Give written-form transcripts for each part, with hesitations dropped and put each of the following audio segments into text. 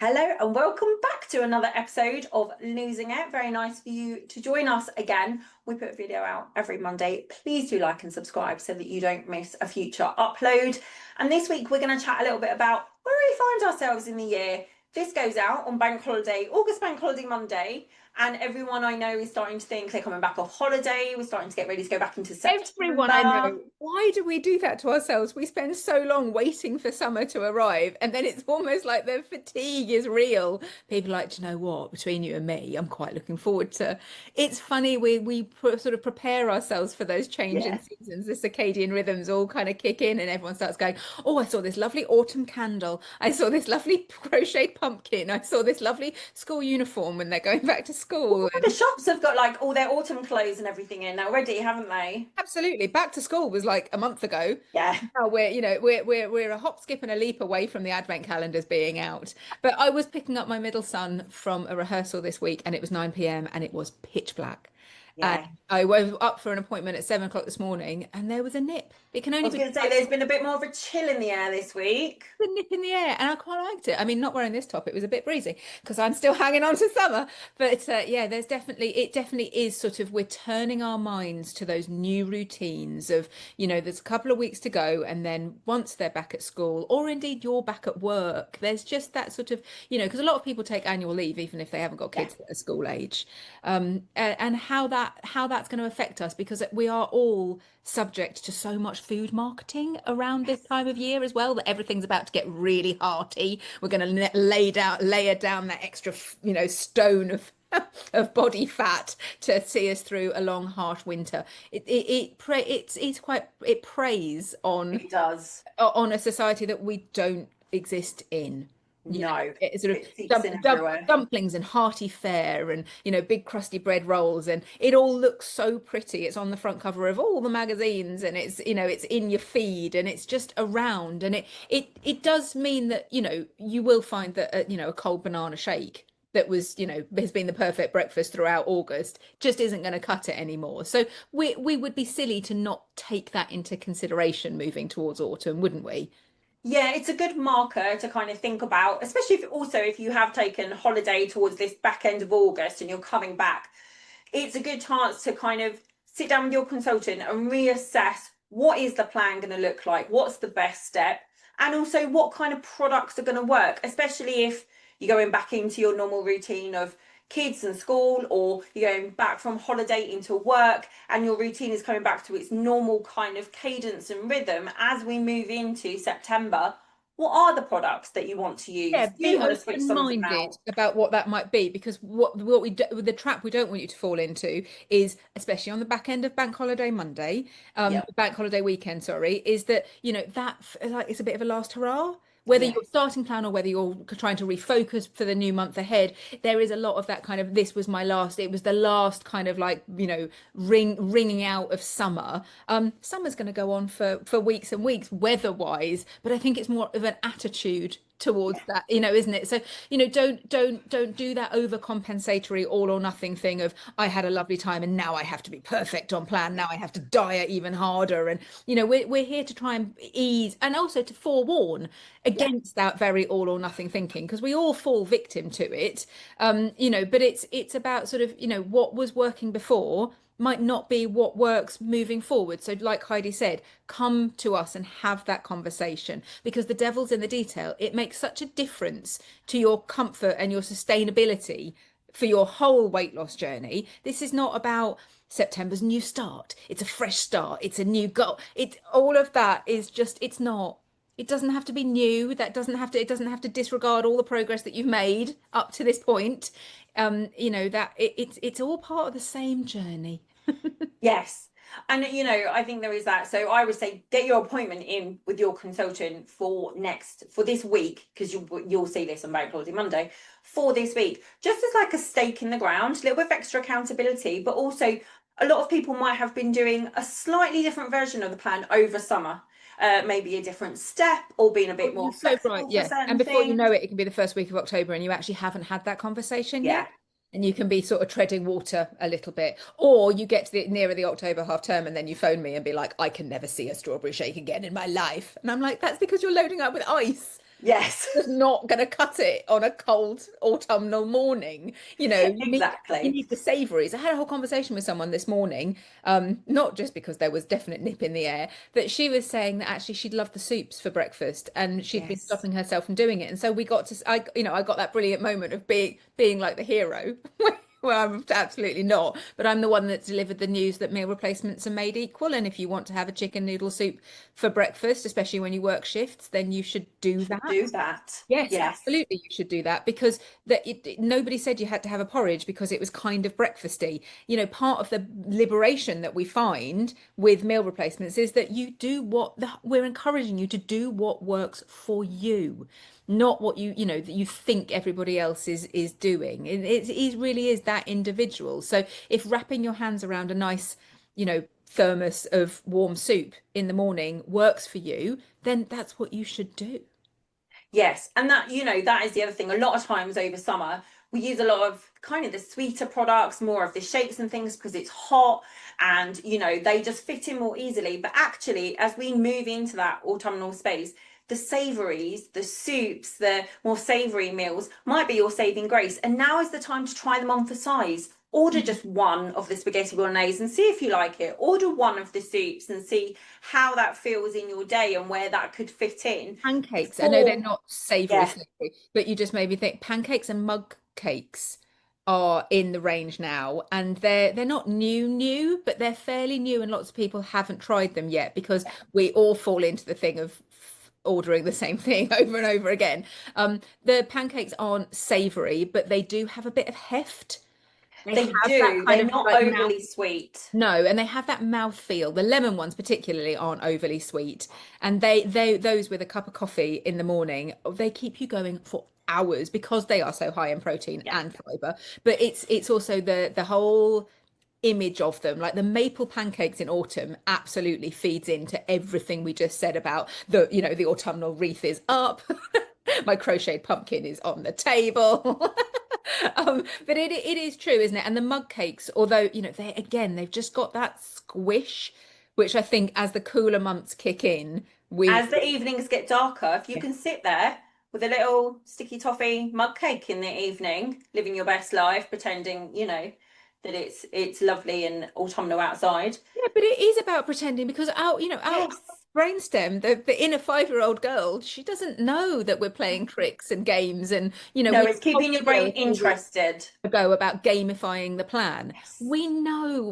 Hello and welcome back to another episode of Losing It. Very nice for you to join us again. We put a video out every Monday. Please do like and subscribe so that you don't miss a future upload. And this week we're going to chat a little bit about where we find ourselves in the year. This goes out on bank holiday, August bank holiday Monday. And everyone I know is starting to think they're coming back off holiday. We're starting to get ready to go back into September. Everyone I know, why do we do that to ourselves? We spend so long waiting for summer to arrive, and then it's almost like the fatigue is real. People are like, do you know what? Between you and me, I'm quite looking forward to. It's funny we sort of prepare ourselves for those changing seasons. The circadian rhythms all kind of kick in, and everyone starts going, "Oh, I saw this lovely autumn candle. I saw this lovely crocheted pumpkin. I saw this lovely school uniform when they're going back to school." The shops have got like all their autumn clothes and everything in already, haven't they? Absolutely. Back to school was like a month ago. Yeah. Now we're a hop, skip, and a leap away from the advent calendars being out. But I was picking up my middle son from a rehearsal this week, and it was 9 p.m. and it was pitch black. And Yeah. I was up for an appointment at 7 o'clock this morning, and there was a nip. It can I only was be going to say there's been a bit more of a chill in the air this week. the nip in the air, and I quite liked it. I mean, not wearing this top, it was a bit breezy because I'm still hanging on to summer. But yeah, it definitely is sort of we're turning our minds to those new routines of, there's a couple of weeks to go, and then once they're back at school, or indeed you're back at work, there's just that sort of, because a lot of people take annual leave even if they haven't got kids that are school age, and how that's going to affect us because we are all subject to so much food marketing around this time of year as well, that everything's about to get really hearty. We're going to layer down that extra, stone of body fat to see us through a long, harsh winter. It preys It does. on a society that we don't exist in. No, It's sort of it seeps in everywhere. dumplings and hearty fare and big crusty bread rolls, and it all looks so pretty. It's on the front cover of all the magazines, and it's in your feed, and it's just around, and it does mean that you will find that a cold banana shake that was has been the perfect breakfast throughout August just isn't going to cut it anymore. So we would be silly to not take that into consideration moving towards autumn, wouldn't we? Yeah, it's a good marker to kind of think about, especially if you have taken holiday towards this back end of August and you're coming back. It's a good chance to kind of sit down with your consultant and reassess what is the plan going to look like, what's the best step, and also what kind of products are going to work, especially if you're going back into your normal routine of kids and school, or you're going back from holiday into work and your routine is coming back to its normal kind of cadence and rhythm as we move into September. What are the products that you want to use? Yeah, Do be you want to switch something open-minded out? about what that might be, because what we do, the trap we don't want you to fall into is, especially on the back end of Bank Holiday Monday, Yeah, Bank Holiday weekend, sorry, is that like it's a bit of a last hurrah. Whether yeah, you're starting plan or whether you're trying to refocus for the new month ahead, there is a lot of that kind of this was my last. It was the last kind of like ringing out of summer. Summer's going to go on for weeks and weeks weather-wise, but I think it's more of an attitude towards that, isn't it? So don't do that overcompensatory all or nothing thing of I had a lovely time and now I have to be perfect on plan, now I have to diet even harder. And we're here to try and ease and also to forewarn yeah. against that very all or nothing thinking, because we all fall victim to it. But it's about sort of what was working before might not be what works moving forward. So, like Heidi said, come to us and have that conversation, because the devil's in the detail. It makes such a difference to your comfort and your sustainability for your whole weight loss journey. This is not about September's new start. It's a fresh start. It's a new goal. It all of that is just, it's not. It doesn't have to be new. It doesn't have to disregard all the progress that you've made up to this point. It's all part of the same journey. Yes. And I think there is that. So I would say get your appointment in with your consultant for this week, because you'll see this on Bank Holiday Monday, for this week, just as like a stake in the ground, a little bit of extra accountability, but also a lot of people might have been doing a slightly different version of the plan over summer. Maybe a different step, or being a bit more You're so right, flexible for yeah. And certain before you know things. it, it can be the first week of October and you actually haven't had that conversation yet. Yeah. And you can be sort of treading water a little bit. Or you get to the nearer the October half term and then you phone me and be like, I can never see a strawberry shake again in my life. And I'm like, that's because you're loading up with ice. Yes, Just not going to cut it on a cold autumnal morning. You exactly. need the savouries. I had a whole conversation with someone this morning, not just because there was definite nip in the air, but she was saying that actually she'd love the soups for breakfast and she'd been Yes. stopping herself from doing it. And so we got to, I got that brilliant moment of being like the hero. Well, I'm absolutely not, but I'm the one that delivered the news that meal replacements are made equal. And if you want to have a chicken noodle soup for breakfast, especially when you work shifts, then you should do Should do that. that. Yes, Yes. absolutely. You should do that because nobody said you had to have a porridge because it was kind of breakfasty. Part of the liberation that we find with meal replacements is that you do we're encouraging you to do what works for you, not what that you think everybody else is doing. It really is that individual. So if wrapping your hands around a nice, thermos of warm soup in the morning works for you, then that's what you should do. Yes, and that, that is the other thing. A lot of times over summer, we use a lot of kind of the sweeter products, more of the shakes and things because it's hot and, they just fit in more easily. But actually, as we move into that autumnal space, the savouries, the soups, the more savoury meals might be your saving grace. And now is the time to try them on for size. Order just one of the spaghetti bolognese and see if you like it. Order one of the soups and see how that feels in your day and where that could fit in Pancakes. I know they're before. not savory, Yeah, savory, but you just made me think pancakes and mug cakes are in the range now, and they're not new, but they're fairly new, and lots of people haven't tried them yet because we all fall into the thing of ordering the same thing over and over again. The pancakes aren't savory, but they do have a bit of heft. They they have that do. kind They're of not like mouth. overly sweet. No, and they have that mouth feel. The lemon ones particularly aren't overly sweet, and they those with a cup of coffee in the morning, they keep you going for hours because they are so high in protein Yeah. and fiber. But it's also the whole image of them, like the maple pancakes in autumn, absolutely feeds into everything we just said about the autumnal wreath is up. My crocheted pumpkin is on the table. But it is true, isn't it? And the mug cakes, although, they've just got that squish, which I think as the cooler months kick in, we As the evenings get darker, if you can sit there with a little sticky toffee mug cake in the evening, living your best life, pretending, that it's lovely and autumnal outside. Yeah, but it is about pretending because our Yes. brainstem, the inner 5-year-old girl, she doesn't know that we're playing tricks and games, and No, we it's told keeping your you brain a few weeks interested. ago about gamifying the plan. Yes. We know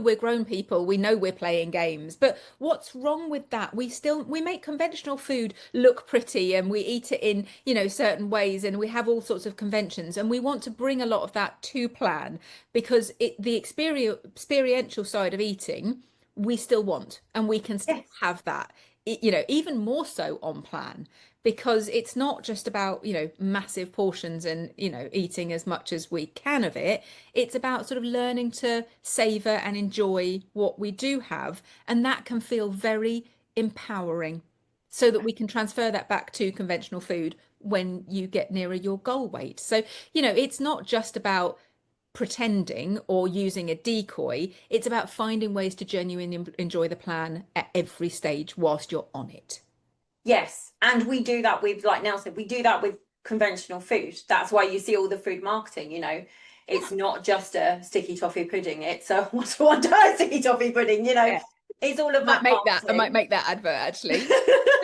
we're grown people, we know we're playing games, but what's wrong with that? We make conventional food look pretty and we eat it in, certain ways and we have all sorts of conventions and we want to bring a lot of that to plan because the experiential side of eating we still want and we can still Yes. have that, even more so on plan because it's not just about, massive portions and, eating as much as we can of it. It's about sort of learning to savor and enjoy what we do have. And that can feel very empowering so that we can transfer that back to conventional food when you get nearer your goal weight. So, it's not just about pretending or using a decoy. It's about finding ways to genuinely enjoy the plan at every stage whilst you're on it. Yes. And we do that with, like Nell said, we do that with conventional food. That's why you see all the food marketing, Yeah. it's not just a sticky toffee pudding. It's a what's one sticky toffee pudding, Yeah. it's all of Might that make that. I might marketing. make that advert actually.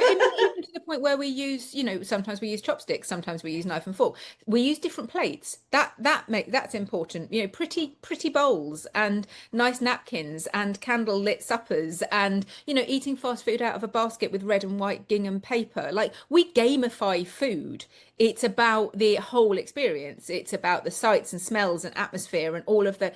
I mean, even to the point where we use, sometimes we use chopsticks, sometimes we use knife and fork. We use different plates. That's important. Pretty bowls and nice napkins and candle lit suppers and eating fast food out of a basket with red and white gingham paper. Like we gamify food. It's about the whole experience. It's about the sights and smells and atmosphere and all of the,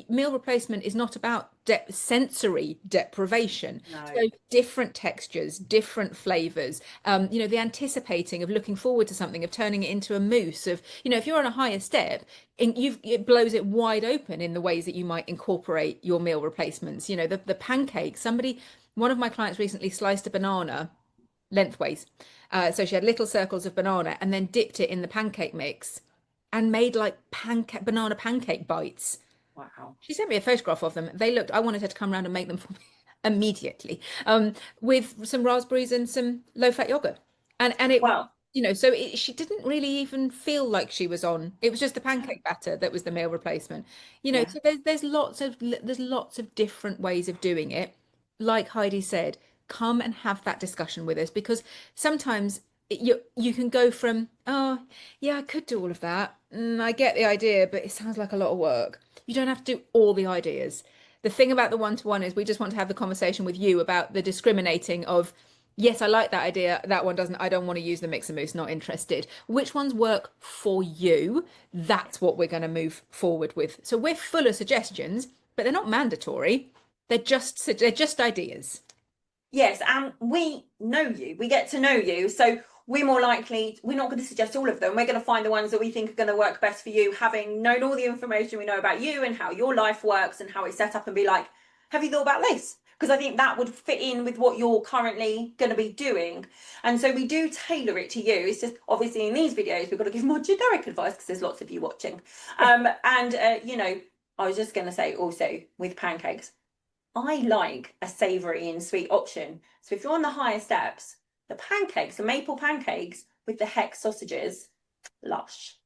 meal replacement is not about sensory deprivation. No. So different textures, different flavors, the anticipating of looking forward to something, of turning it into a mousse, of, if you're on a higher step, it blows it wide open in the ways that you might incorporate your meal replacements. The pancake, one of my clients recently sliced a banana lengthways. So she had little circles of banana and then dipped it in the pancake mix and made like banana pancake bites. Wow. She sent me a photograph of them. I wanted her to come around and make them for me immediately, with some raspberries and some low-fat yogurt. And it, Well, So she didn't really even feel like she was on. It was just the pancake batter that was the meal replacement. Yeah. So there's lots of different ways of doing it. Like Heidi said, come and have that discussion with us, because sometimes you can go from, oh, yeah, I could do all of that. I get the idea, but it sounds like a lot of work. You don't have to do all the ideas. The thing about the one-to-one is we just want to have the conversation with you about the discriminating of, yes, I like that idea. That one doesn't. I don't want to use the mix and mousse. Not interested. Which ones work for you? That's what we're going to move forward with. So we're full of suggestions, but they're not mandatory. They're just ideas. Yes, and we know you. We get to know you. So we're more likely, we're not going to suggest all of them. We're going to find the ones that we think are going to work best for you, having known all the information we know about you and how your life works and how it's set up, and be like, have you thought about this? Because I think that would fit in with what you're currently going to be doing. And so we do tailor it to you. It's just obviously in these videos, we've got to give more generic advice because there's lots of you watching. I was just going to say also with pancakes, I like a savoury and sweet option. So if you're on the higher steps, the pancakes, the maple pancakes with the hex sausages, lush.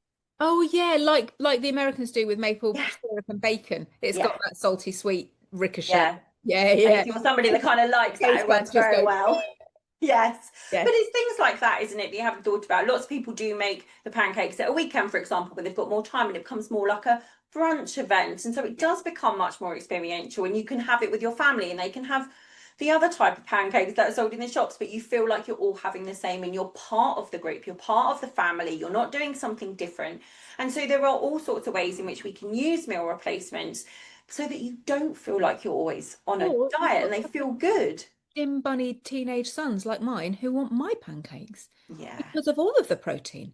Oh yeah, like the Americans do with maple Yeah, syrup and bacon. It's got yeah, that salty sweet ricochet. yeah. Yeah, And yeah. if you're somebody that kind of likes that, Taste it buds works just very go. well. Yes. Yeah. But it's things like that, isn't it, that you haven't thought about. Lots of people do make the pancakes at a weekend, for example, when they've got more time, and it becomes more like a brunch event. And so it does become much more experiential, and you can have it with your family, and they can have the other type of pancakes that are sold in the shops, but you feel like you're all having the same, and you're part of the group, you're part of the family, you're not doing something different. And so there are all sorts of ways in which we can use meal replacements so that you don't feel like you're always on a Or you've diet, got and a they couple of feel good. gym bunny teenage sons like mine who want my pancakes Yeah. because of all of the protein.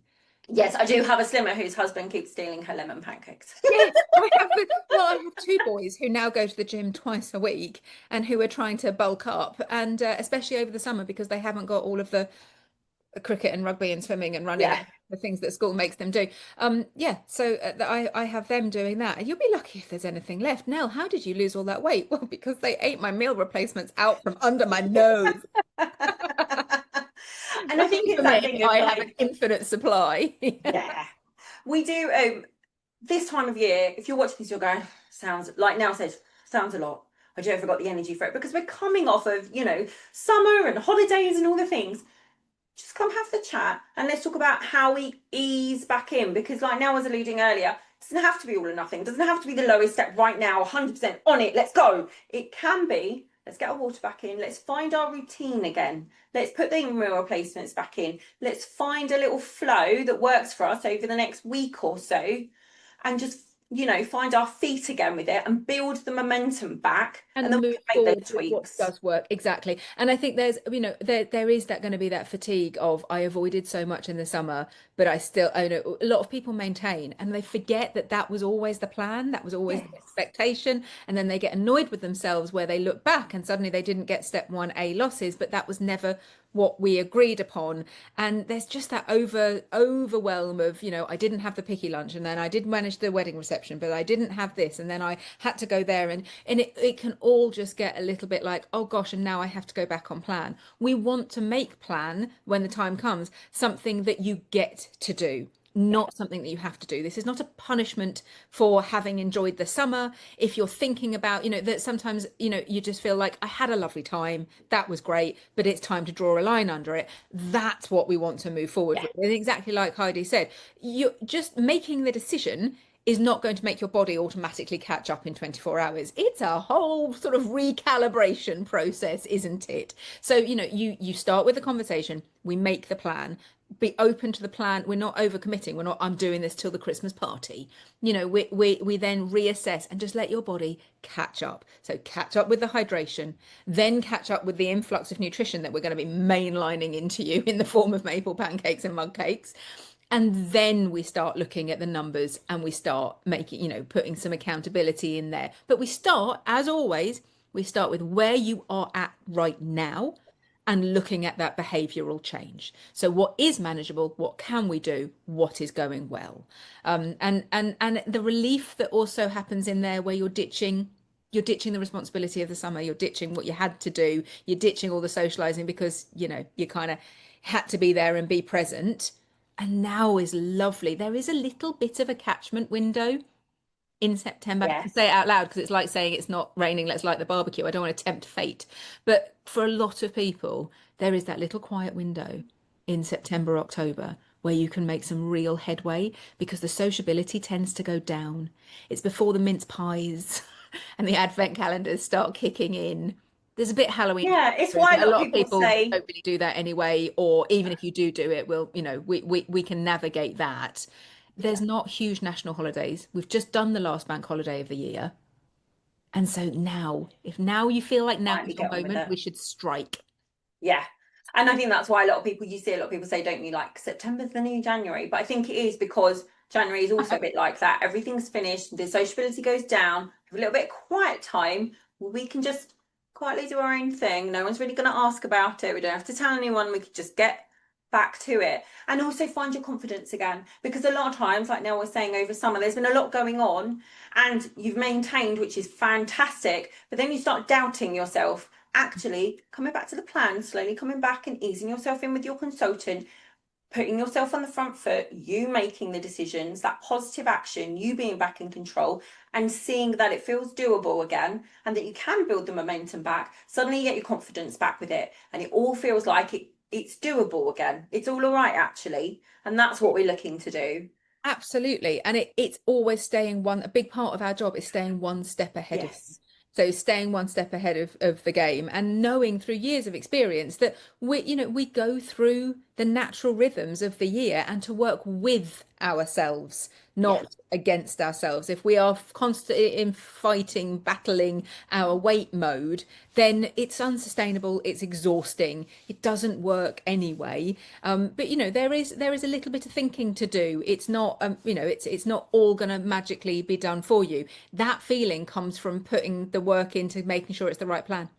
Yes, I do have a slimmer whose husband keeps stealing her lemon pancakes. Yes, I have two boys who now go to the gym twice a week and who are trying to bulk up, and especially over the summer because they haven't got all of the cricket and rugby and swimming and running Yeah. and the things that school makes them do. Yeah, so I have them doing that. And you'll be lucky if there's anything left. Nell, how did you lose all that weight? Well, because they ate my meal replacements out from under my nose. And I think Lucky it's for that me, thing of I have an like, infinite supply. yeah, we do. This time of year, if you're watching this, you're going, sounds like Nell says, sounds a lot. I don't ever got the energy for it because we're coming off of, summer and holidays and all the things. Just come have the chat and let's talk about how we ease back in, because like Nell was alluding earlier, it doesn't have to be all or nothing. It doesn't have to be the lowest step right now, 100% on it, let's go. It can be, let's get our water back in, let's find our routine again, let's put the meal replacements back in, let's find a little flow that works for us over the next week or so, and just find our feet again with it and build the momentum back, and And then we move can make forward those with what tweaks. does work. Exactly. And I think there is that going to be that fatigue of I avoided so much in the summer, but I know a lot of people maintain and they forget that that was always the plan, that was always the Yes. expectation, and then they get annoyed with themselves where they look back and suddenly they didn't get step 1A losses, but that was never what we agreed upon. And there's just that overwhelm of, I didn't have the picky lunch, and then I did manage the wedding reception, but I didn't have this, and then I had to go there, and it can all just get a little bit like, oh gosh, and now I have to go back on plan. We want to make plan when the time comes something that you get to do, Yeah. not something that you have to do. This is not a punishment for having enjoyed the summer. If you're thinking about, that sometimes, you just feel like I had a lovely time, that was great, but it's time to draw a line under it. That's what we want to move forward Yeah. with. And exactly like Heidi said, you're just making the decision is not going to make your body automatically catch up in 24 hours. It's a whole sort of recalibration process, isn't it? So, you start with the conversation, we make the plan, be open to the plan. We're not overcommitting. We're not, I'm doing this till the Christmas party. We then reassess and just let your body catch up. So catch up with the hydration, then catch up with the influx of nutrition that we're going to be mainlining into you in the form of maple pancakes and mug cakes. And then we start looking at the numbers and we start making, putting some accountability in there. But we start, as always, we start with where you are at right now and looking at that behavioral change. So what is manageable? What can we do? What is going well? And the relief that also happens in there where you're ditching the responsibility of the summer, you're ditching what you had to do, you're ditching all the socializing because, you're kind of had to be there and be present. And now is lovely. There is a little bit of a catchment window in September. I have to Yes. say it out loud because it's like saying it's not raining, let's light the barbecue. I don't want to tempt fate. But for a lot of people, there is that little quiet window in September, October, where you can make some real headway because the sociability tends to go down. It's before the mince pies and the advent calendars start kicking in. There's a bit Halloween, Yeah, it's but why a a lot of lot of people people say, don't really do that anyway, or even if you do it, we'll, we can navigate that. There's yeah, not huge national holidays. We've just done the last bank holiday of the year. And so now, if now you feel like now finally is your get on with moment, it. we should strike. Yeah. And I think that's why a lot of people, you see a lot of people say, don't you, like September's the new January? But I think it is because January is also a bit like that. Everything's finished, the sociability goes down, have a little bit of quiet time. We can just quietly do our own thing. No one's really going to ask about it. We don't have to tell anyone. We could just get back to it. And also find your confidence again. Because a lot of times, like Nell was saying over summer, there's been a lot going on and you've maintained, which is fantastic. But then you start doubting yourself, actually coming back to the plan, slowly coming back and easing yourself in with your consultant, putting yourself on the front foot, you making the decisions, that positive action, you being back in control and seeing that it feels doable again and that you can build the momentum back. Suddenly you get your confidence back with it and it all feels like it's doable again. It's all right, actually. And that's what we're looking to do. Absolutely. And it's always staying a big part of our job is staying one step ahead of them. Yes. So staying one step ahead of the game and knowing through years of experience that we go through the natural rhythms of the year and to work with ourselves, Yeah. not against ourselves. If we are constantly in fighting, battling our weight mode, then it's unsustainable, it's exhausting, it doesn't work anyway. But there is a little bit of thinking to do. It's not it's not all going to magically be done for you. That feeling comes from putting the work into making sure it's the right plan.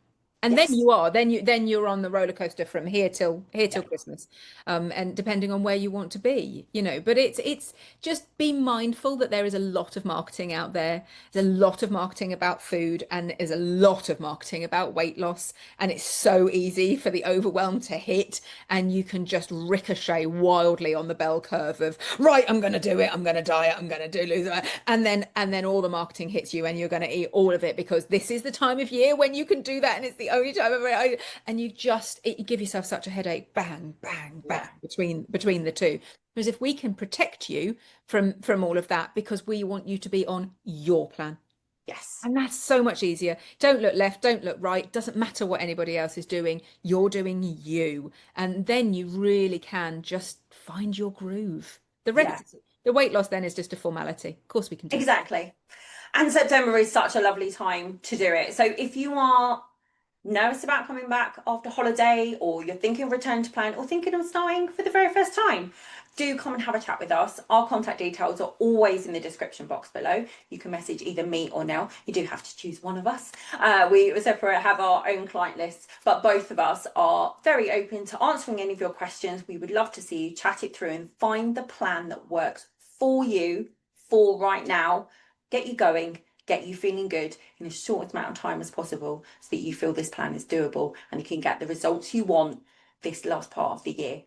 And then Yes. you are, then you're on the roller coaster from here till Yeah. Christmas, and depending on where you want to be. But it's just be mindful that there is a lot of marketing out there. There's a lot of marketing about food, and there's a lot of marketing about weight loss, and it's so easy for the overwhelm to hit, and you can just ricochet wildly on the bell curve of right, I'm going to do it, I'm going to diet, I'm going to do lose it, and then all the marketing hits you, and you're going to eat all of it because this is the time of year when you can do that, and it's the only time of it, and you give yourself such a headache, bang, bang, bang, Yeah. between the two. Whereas if we can protect you from all of that because we want you to be on your plan. Yes. And that's so much easier. Don't look left, don't look right. Doesn't matter what anybody else is doing. You're doing you. And then you really can just find your groove. The Yeah. rest, the weight loss then is just a formality. Of course we can do that. Exactly. And September is such a lovely time to do it. So if you are nervous about coming back after holiday, or you're thinking of return to plan, or thinking of starting for the very first time, do come and have a chat with us. Our contact details are always in the description box below. You can message either me or Nell. You do have to choose one of us. We separate have our own client lists, but both of us are very open to answering any of your questions. We would love to see you chat it through and find the plan that works for you for right now. Get you going, get you feeling good in as short amount of time as possible so that you feel this plan is doable and you can get the results you want this last part of the year.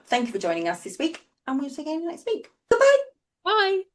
Thank you for joining us this week and we'll see you again next week. Goodbye. Bye.